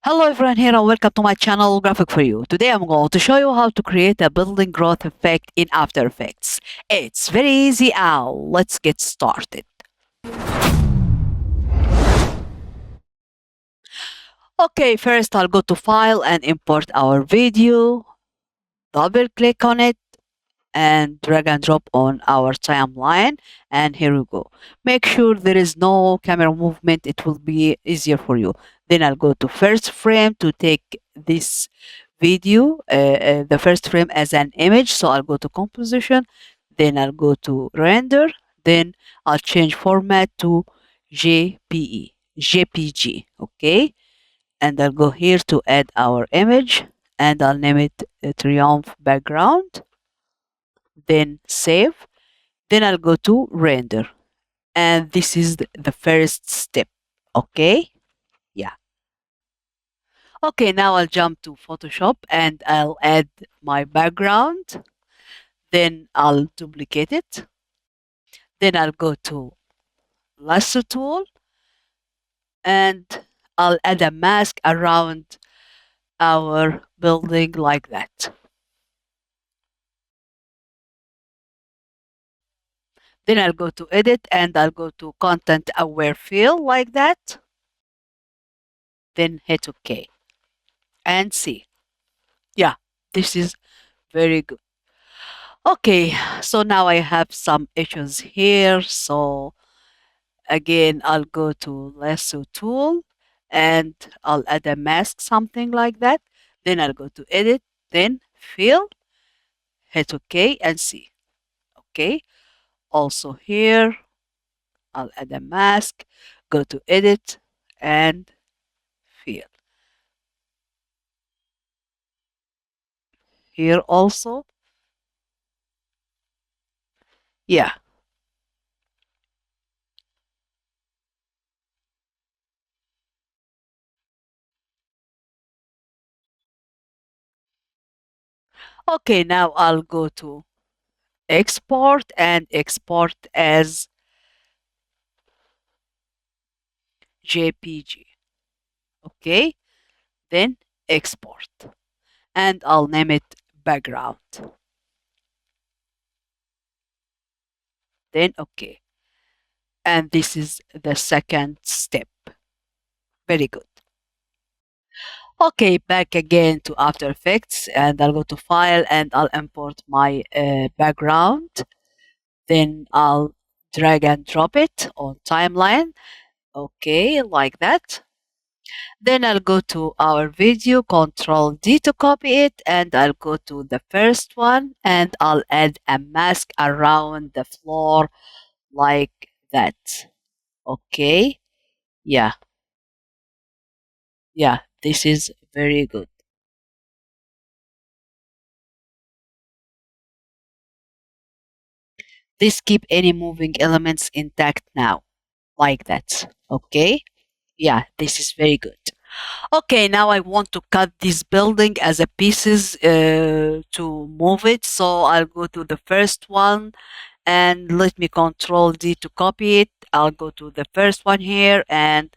Hello everyone here and welcome to my channel Graphic for You. Today I'm going to show you how to create a building growth effect in After Effects. It's very easy now. Let's get started. Okay, first I'll go to File and import our video. Double click on it and drag and drop on our timeline, and here we go. Make sure there is no camera movement, it will be easier for you. Then I'll go to first frame to take this video, the first frame as an image, so I'll go to composition, then I'll go to render, then I'll change format to JPG, okay, and I'll go here to add our image and I'll name it Triumph background, then save, then I'll go to render, and this is the first step. Okay, yeah. Okay, now I'll jump to Photoshop and I'll add my background, then I'll duplicate it, then I'll go to lasso tool and I'll add a mask around our building like that. Then I'll go to edit and I'll go to content aware fill like that, then hit OK and see. Yeah, this is very good. Okay, so now I have some issues here. So again, I'll go to lasso tool and I'll add a mask, something like that. Then I'll go to edit, then fill, hit OK and see. Okay, also here, I'll add a mask, go to edit and fill. Here also, yeah. Okay, now I'll go to export and export as JPG. Okay, then export and I'll name it background. Then okay. And this is the second step. Very good. Okay, back again to After Effects and I'll go to File and I'll import my background. Then I'll drag and drop it on timeline. Okay, like that. Then I'll go to our video, Control D to copy it, and I'll go to the first one and I'll add a mask around the floor like that. Okay, yeah, yeah, this is very good. This keep any moving elements intact now, like that. Okay, yeah, this is very good. Okay, now I want to cut this building as a pieces to move it. So I'll go to the first one and let me Control D to copy it. I'll go to the first one here and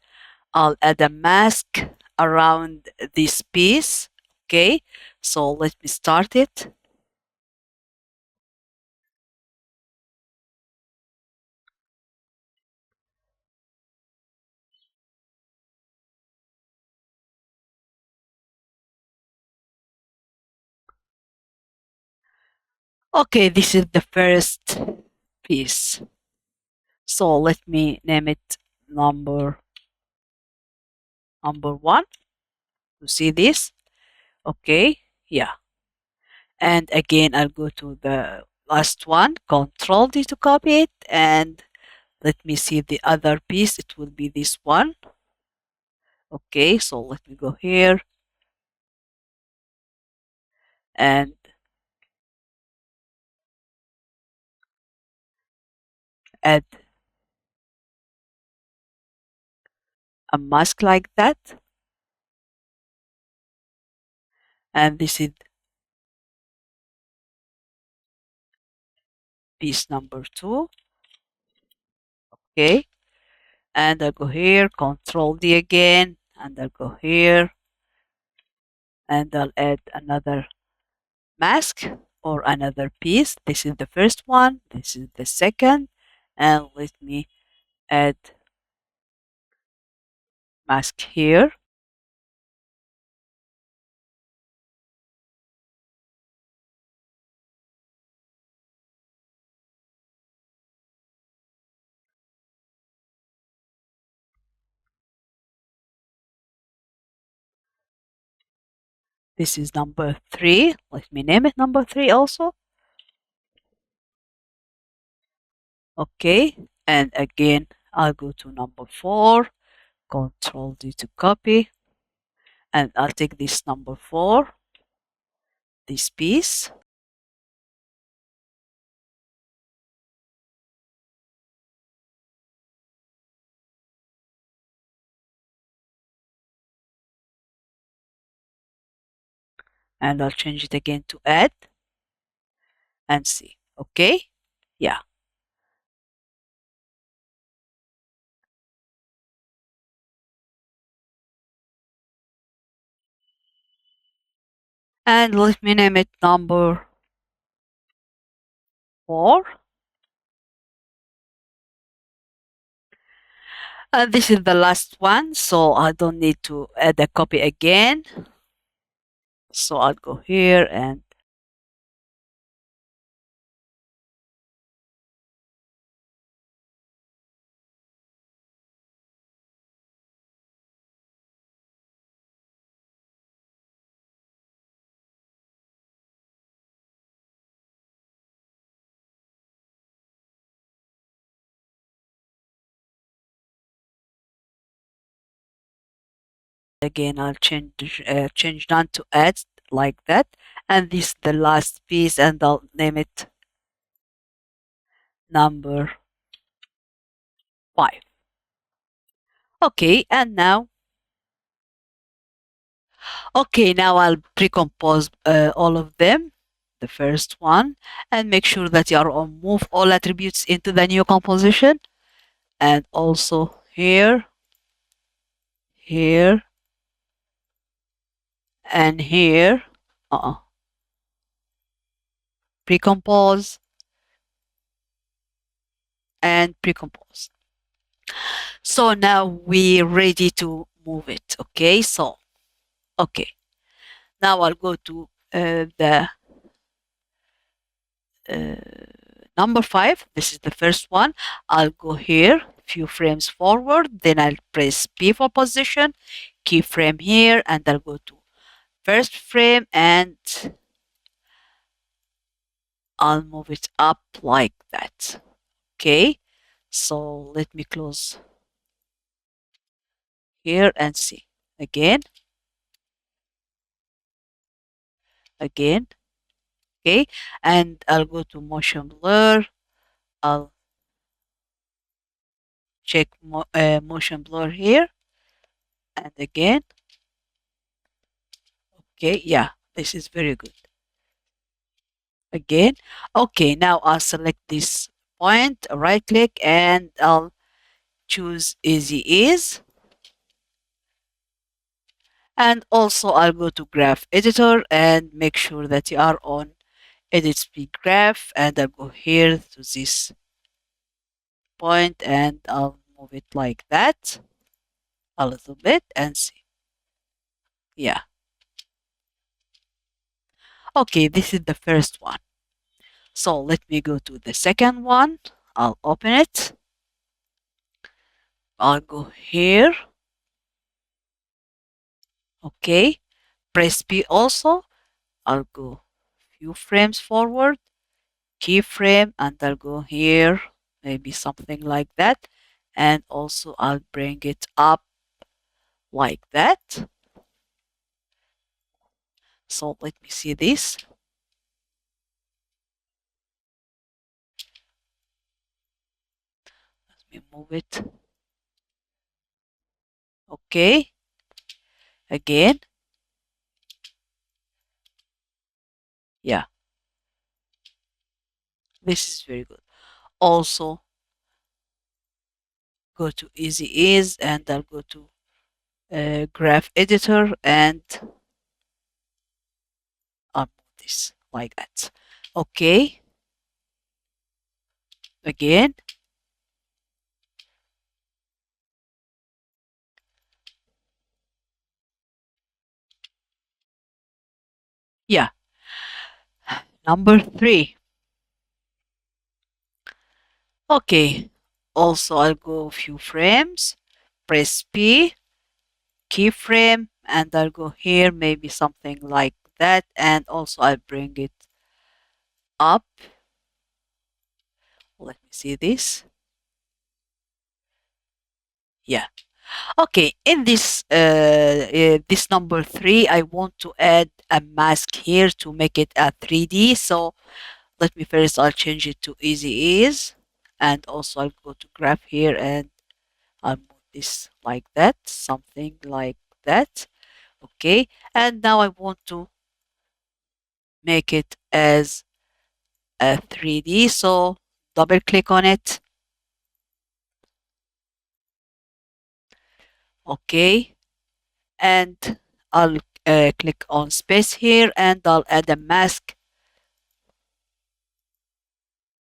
I'll add a mask around this piece. Okay, so let me start it. Okay, this is the first piece. So let me name it number one. You see this? Okay, yeah. And again, I'll go to the last one, Control D to copy it, and let me see the other piece. It will be this one. Okay, so let me go here and add a mask like that. And this is piece number two. Okay, and I'll go here, Control D again, and I'll go here and I'll add another mask or another piece. This is the first one, this is the second, and let me add mask here. This is number 3. Let me name it number 3 also. Okay, and again, I'll go to number 4, Control D to copy, and I'll take this number 4, this piece, and I'll change it again to add and see. Okay, yeah. And let me name it number 4. And this is the last one, so I don't need to add a copy again. So I'll go here and again I'll change none to add like that. And this is the last piece, and I'll name it number 5. Okay, and now, okay, now I'll pre-compose all of them. The first one, and make sure that you are on move all attributes into the new composition, and also here, here, and here. Pre-compose and pre-compose. So now we're ready to move it. Okay, so okay, now I'll go to the uh, number 5. This is the first one. I'll go here, few frames forward, then I'll press P for position, keyframe here, and I'll go to first frame and I'll move it up like that. Okay, so let me close here and see again, again. Okay, and I'll go to motion blur. I'll check motion blur here, and again. Okay, yeah, this is very good. Again. Okay, now I'll select this point, right click, and I'll choose easy ease. And also I'll go to graph editor and make sure that you are on edit speed graph, and I'll go here to this point and I'll move it like that a little bit and see. Yeah. Okay, this is the first one. So let me go to the second one. I'll open it. I'll go here. Okay. Press P also. I'll go few frames forward, keyframe, and I'll go here, maybe something like that. And also I'll bring it up like that. So let me see this. Let me move it. Okay. Again. Yeah. This is very good. Also go to easy ease and I'll go to graph editor and I'll move this like that. Okay, again. Yeah, number three. Okay, also I'll go a few frames, press P, keyframe, and I'll go here, maybe something like that, and also I'll bring it up. Let me see this. Yeah. Okay, in this number three, I want to add a mask here to make it a 3D. So let me first, I'll change it to easy ease, and also I'll go to graph here and I'll move this like that, something like that. Okay, and now I want to make it as a 3D. So double click on it. Okay, and I'll click on space here and I'll add a mask,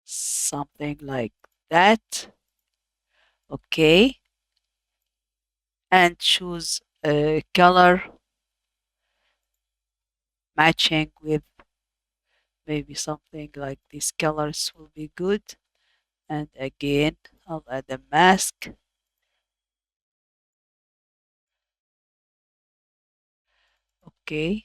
something like that. Okay, and choose a color matching with maybe something like these colors will be good. And again, I'll add a mask. Okay,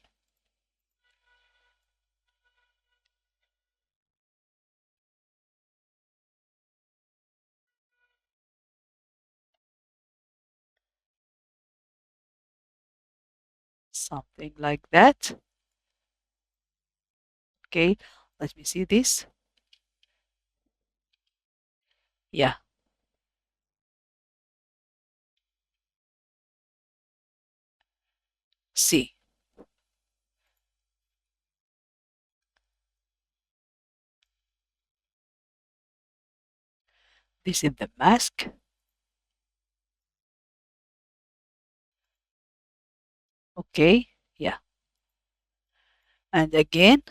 something like that. Okay, let me see this. Yeah, see, this is the mask. Okay, yeah. And again,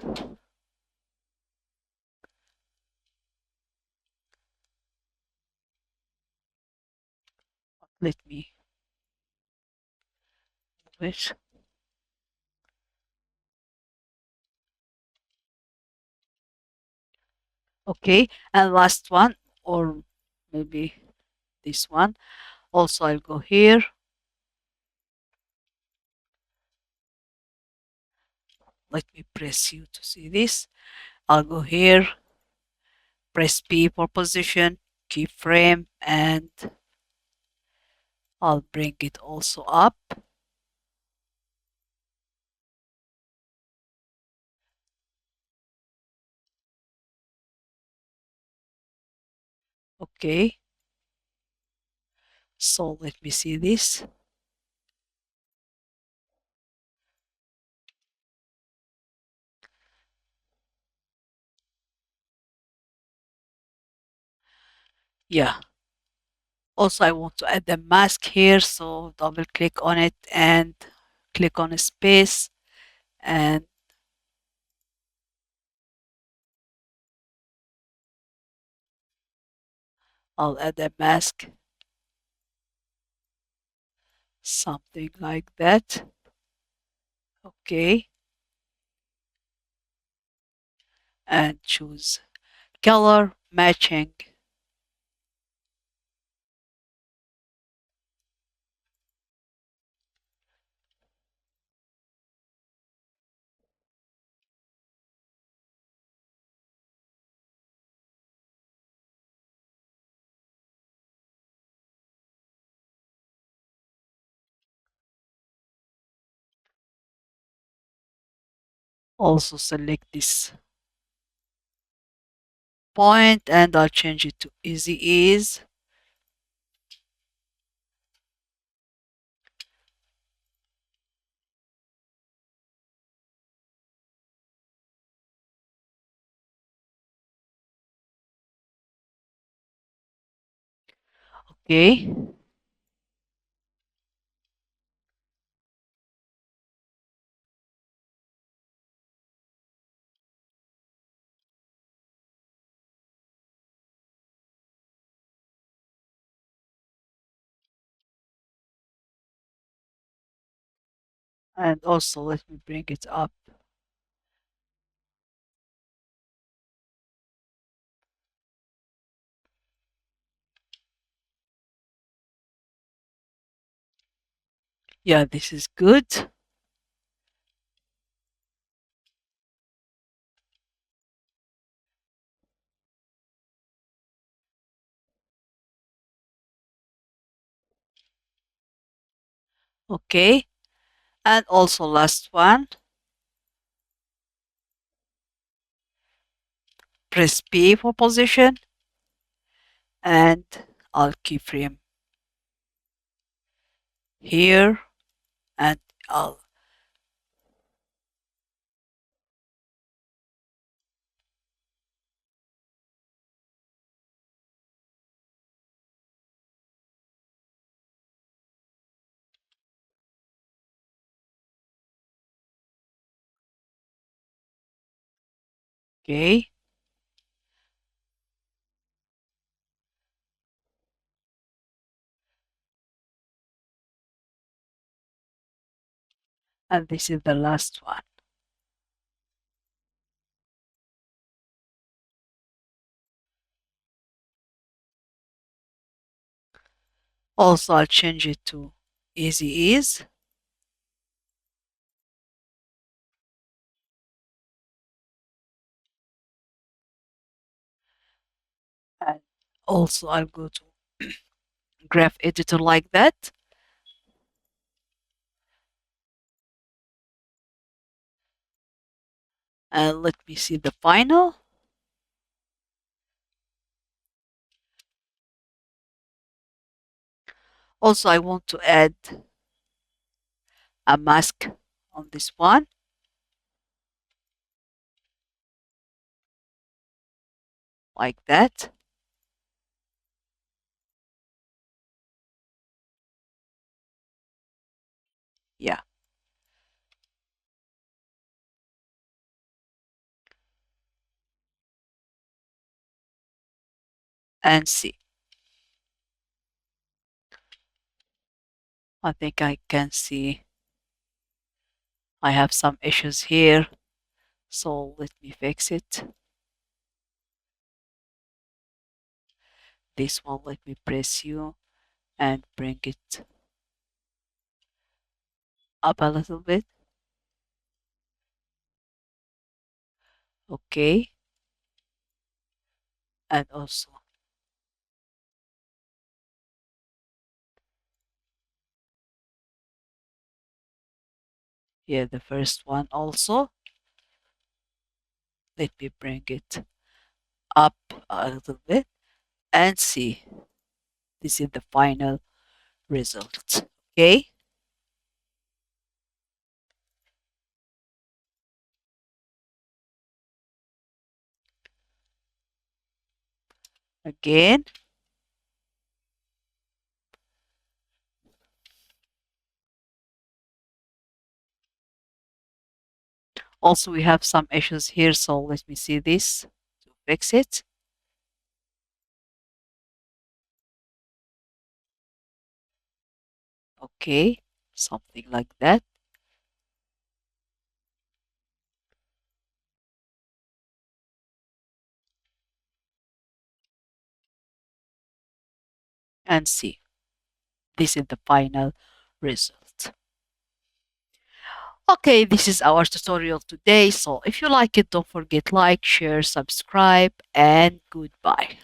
let me wish. Okay, and last one, or maybe this one. Also, I'll go here. Let me press U to see this. I'll go here, press P for position, keyframe, and I'll bring it also up. Okay, so let me see this. Yeah. Also, I want to add the mask here, so double click on it and click on a space, and I'll add a mask, something like that. Okay, and choose color matching. Also select this point and I'll change it to easy ease. Okay, And also let me bring it up. Yeah, this is good. Okay. And also last one. Press P for position. And I'll keyframe here. And I'll, okay. And this is the last one. Also, I'll change it to easy ease. And also, I'll go to graph editor like that. And let me see the final. Also, I want to add a mask on this one, like that. Yeah, and see. I think I can see I have some issues here. So let me fix it. This one, let me press U and bring it up a little bit. Okay. And also, here the first one also. Let me bring it up a little bit and see. This is the final result. Okay. Again. Also, we have some issues here, so let me see this to fix it. Okay, something like that. And see. This is the final result. Okay, this is our tutorial today. So if you like it, don't forget like, share, subscribe, and goodbye.